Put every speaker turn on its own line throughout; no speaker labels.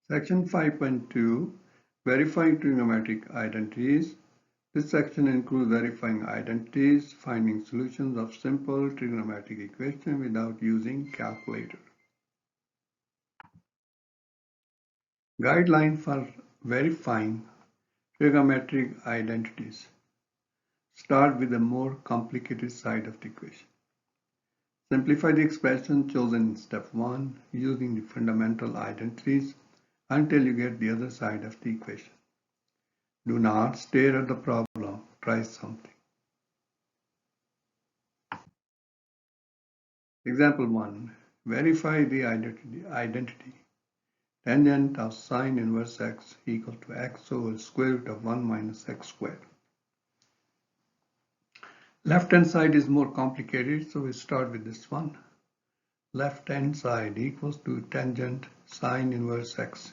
Section 5.2 Verifying trigonometric identities. This section includes verifying identities, finding solutions of simple trigonometric equations without using calculator. Guideline for verifying trigonometric identities. Start with the more complicated side of the equation. Simplify the expression chosen in step 1 using the fundamental identities until you get the other side of the equation. Do not stare at the problem, try something. Example 1. Verify the identity. Tangent of sine inverse x equal to x over square root of 1 minus x squared. Left hand side is more complicated, so we start with this one. Left hand side equals to tangent sine inverse x.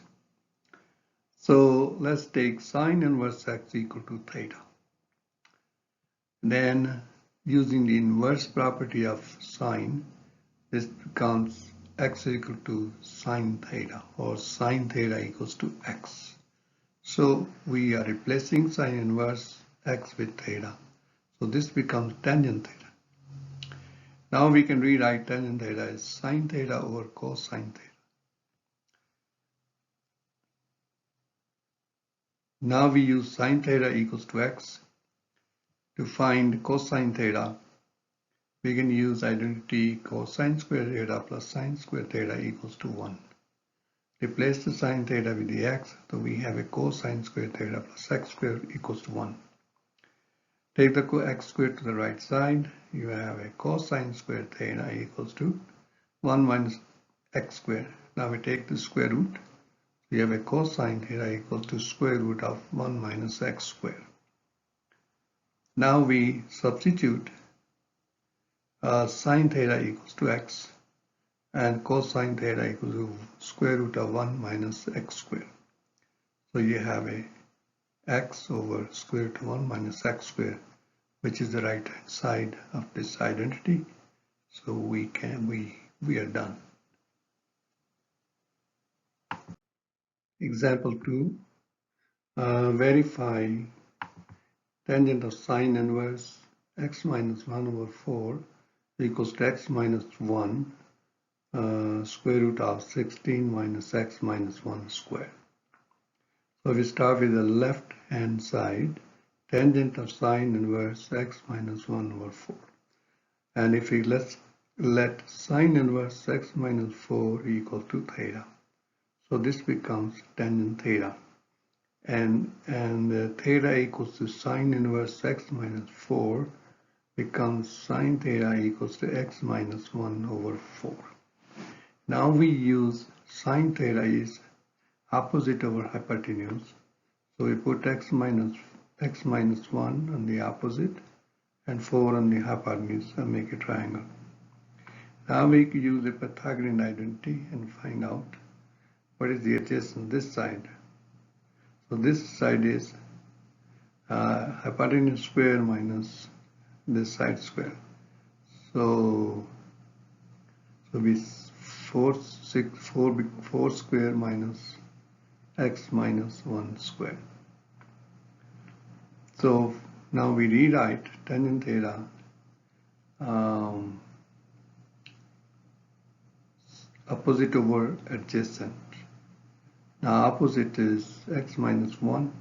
So let's take sine inverse x equal to theta. Then using the inverse property of sine, this becomes x equal to sine theta, or sine theta equals to x. So we are replacing sine inverse x with theta. So this becomes tangent theta. Now we can rewrite tangent theta as sine theta over cosine theta. Now we use sine theta equals to x. To find cosine theta, we can use identity cosine square theta plus sine square theta equals to 1. Replace the sine theta with the x, so we have a cosine square theta plus x squared equals to 1. Take the x squared to the right side, you have a cosine square theta equals to 1 minus x squared. Now we take the square root, we have a cosine theta equals to square root of 1 minus x squared. Now we substitute sine theta equals to x and cosine theta equals to square root of 1 minus x squared. So you have a x over square root of 1 minus x squared, which is the right hand side of this identity. So we are done. Example 2. Verify tangent of sine inverse x minus 1 over 4 equals to x minus 1 square root of 16 minus x minus 1 square. So we start with the left hand side, tangent of sine inverse x minus 1 over 4. And if we let sine inverse x minus 4 equal to theta. So this becomes tangent theta. And theta equals to sine inverse x minus 4 becomes sine theta equals to x minus 1 over 4. Now we use sine theta is opposite over hypotenuse. So we put x minus 1 on the opposite and 4 on the hypotenuse and make a triangle. Now we can use the Pythagorean identity and find out what is the adjacent this side. So this side is hypotenuse square minus this side square. So we 4 square minus x minus 1 square. So now we rewrite tangent theta opposite over adjacent. Now opposite is x minus 1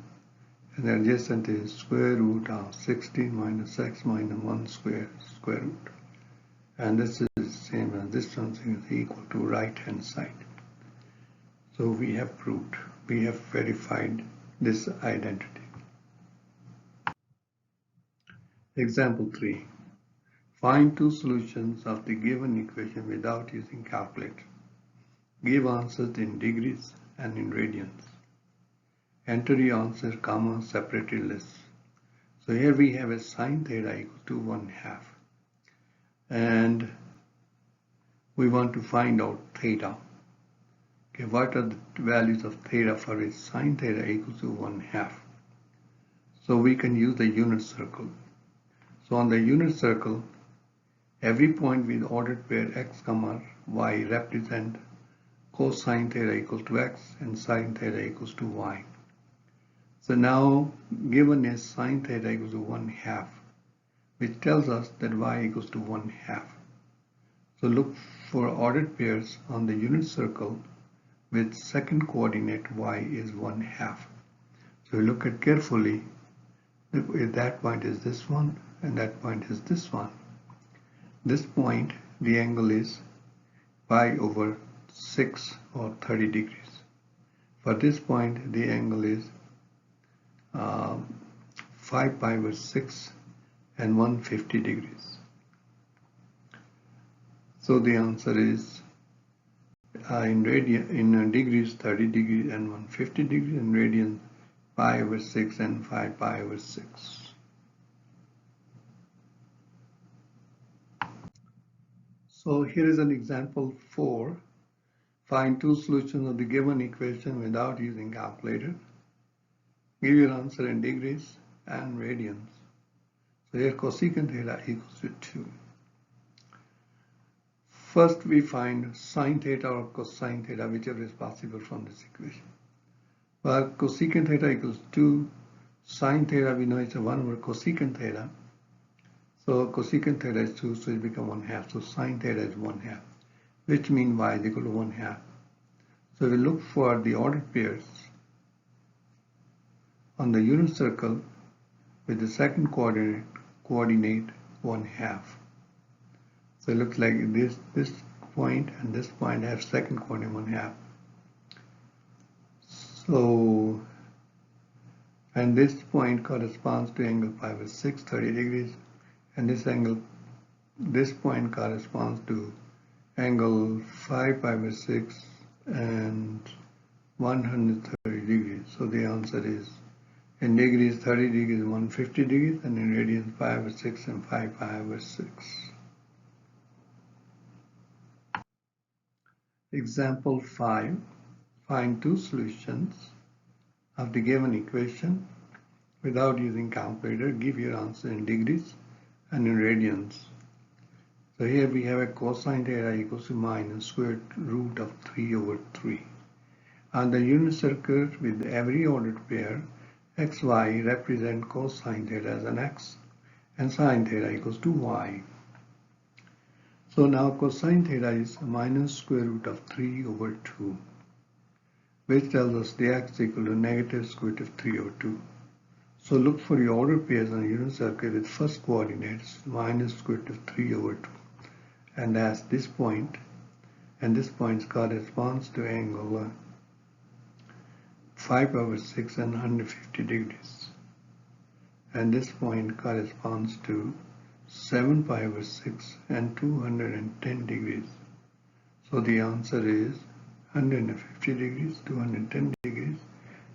and adjacent is square root of 16 minus x minus 1 square root. And this is the same as this one is equal to right hand side. So we have proved, we have verified this identity. Example 3. Find two solutions of the given equation without using calculator. Give answers in degrees and in radians. Enter the answer, comma, separated lists. So here we have a sine theta equal to 1/2. And we want to find out theta. Okay, what are the values of theta for a sine theta equal to 1/2? So we can use the unit circle. So on the unit circle, every point with ordered pair x, y represent cosine theta equals to x and sine theta equals to y. So now given is sine theta equals to 1/2, which tells us that y equals to 1/2. So look for ordered pairs on the unit circle with second coordinate y is 1/2. So we look at carefully, if that point is this one and that point is this one. This point, the angle is pi over 6 or 30 degrees. For this point, the angle is 5 pi over 6 and 150 degrees. So the answer is in degrees 30 degrees and 150 degrees, and radians pi over 6 and 5 pi over 6. So here is an example 4. Find two solutions of the given equation without using calculator. Give your answer in degrees and radians. So here cosecant theta equals to 2. First we find sine theta or cosine theta, whichever is possible from this equation. Well, cosecant theta equals 2. Sine theta, we know it's a 1 over cosecant theta. So cosecant theta is 2, so it becomes 1/2. So sine theta is 1/2, which means y is equal to 1/2. So we look for the ordered pairs on the unit circle with the second coordinate 1/2. So it looks like this point and this point have second coordinate 1/2. So, and this point corresponds to angle pi over 6, 30 degrees, and this point corresponds to angle 5 pi over 6 and 130 degrees. So the answer is in degrees 30 degrees 150 degrees, and in radians 5 over 6 and 5 pi over 6. Example 5. Find two solutions of the given equation without using calculator. Give your answer in degrees and in radians. So here we have a cosine theta equals to minus square root of 3 over 3. On the unit circle with every ordered pair, xy represent cosine theta as an x and sine theta equals to y. So now cosine theta is minus square root of 3 over 2, which tells us the x equal to negative square root of 3 over 2. So look for the ordered pairs on a unit circle with first coordinates minus square root of 3 over 2. And that's this point, and this point corresponds to angle 5 over 6 and 150 degrees. And this point corresponds to 7 pi over 6 and 210 degrees. So the answer is 150 degrees, 210 degrees,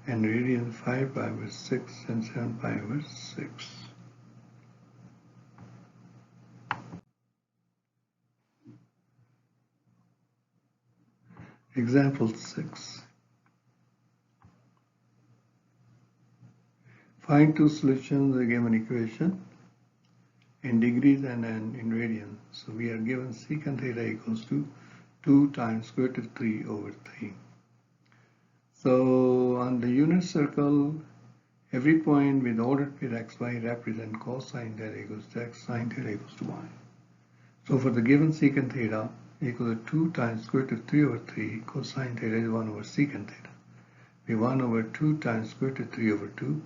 and radians 5 pi over 6 and 7 pi over 6. Example 6. Find two solutions of the given equation in degrees and in radians. So we are given secant theta equals to 2 times square root of 3 over 3. So on the unit circle, every point with ordered pair xy represent cosine theta equals to x, sine theta equals to y. So for the given secant theta equal to 2 times square root of 3 over 3, cosine theta is 1 over secant theta. We 1 over 2 times square root of 3 over 2,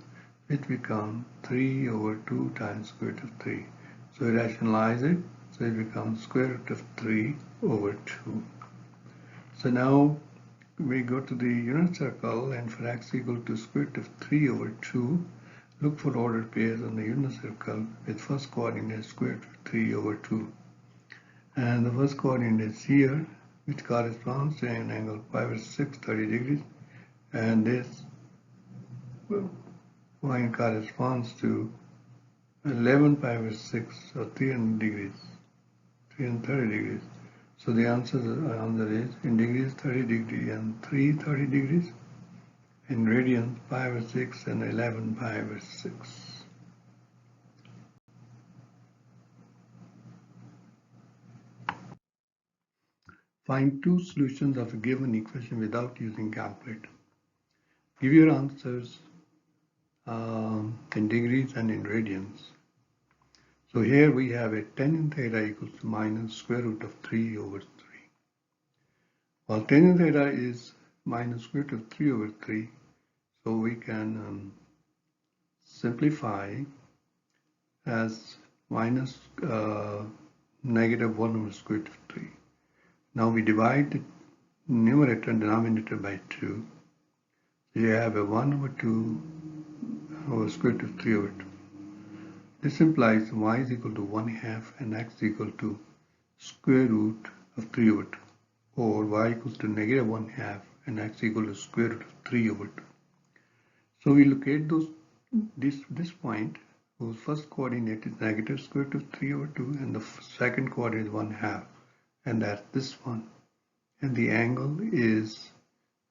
which becomes 3 over 2 times square root of 3. So we rationalize it, so it becomes square root of 3 over 2. So now we go to the unit circle, and for x equal to square root of 3 over 2, look for ordered pairs on the unit circle with first coordinate square root of 3 over 2. And the first coordinate is here, which corresponds to an angle pi over 6, 30 degrees, and this point corresponds to 11 pi over 6 or 300 degrees, 330 degrees. So the answer is in degrees 30 degrees and 330 degrees, in radians pi over 6 and 11 pi over 6. Find two solutions of a given equation without using calculator. Give your answers in degrees and in radians. So here we have a tan theta equals to minus square root of 3 over 3. Well, tan theta is minus square root of 3 over 3, so we can simplify as minus negative 1 over square root of 3. Now we divide the numerator and denominator by 2. So you have a 1 over 2 over square root of 3 over 2. This implies y is equal to 1/2 and x is equal to square root of 3 over 2. Or y equals to negative 1/2 and x equal to square root of 3 over 2. So we locate this point whose first coordinate is negative square root of 3 over 2 and the second coordinate is 1/2, and that's this one, and the angle is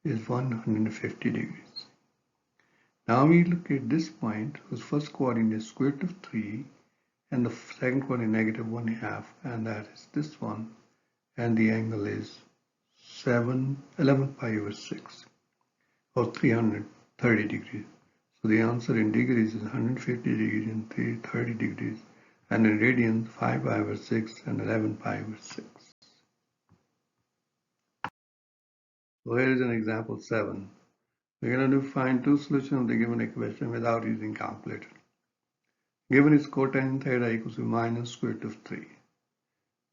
150 degrees. Now we locate this point whose first coordinate is square root of 3 and the second coordinate negative 1/2, and that is this one, and the angle is 11 pi over 6 or 330 degrees. So the answer in degrees is 150 degrees and 330 degrees, and in radians 5 pi over 6 and 11 pi over 6. So here is an example 7. We're going to find two solutions of the given equation without using calculator. Given is cotangent theta equals to minus square root of 3.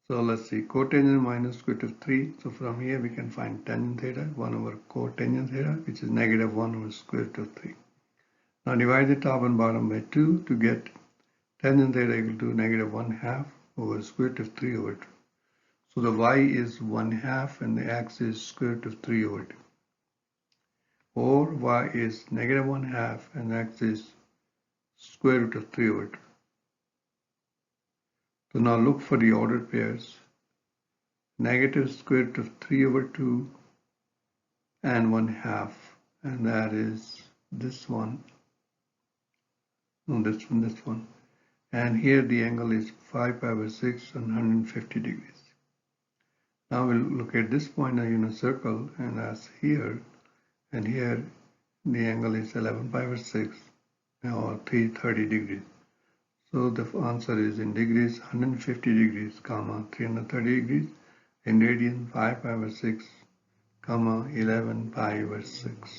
So let's see, cotangent minus square root of 3. So from here we can find tangent theta, 1 over cotangent theta, which is negative 1 over square root of 3. Now divide the top and bottom by 2 to get tangent theta equal to negative 1/2 over square root of 3 over 2. So the y is 1/2 and the x is square root of 3 over 2. Or y is negative 1/2 and x is square root of 3 over 2. So now look for the ordered pairs. Negative square root of 3 over 2 and 1/2, and that is this one. No, this one. And here the angle is 5 pi over 6 and 150 degrees. Now we'll look at this point in a circle, and that's here, and here the angle is 11 pi over 6 or 330 degrees. So the answer is in degrees 150 degrees, comma 330 degrees, in radians 5 pi over 6, comma 11 pi over 6.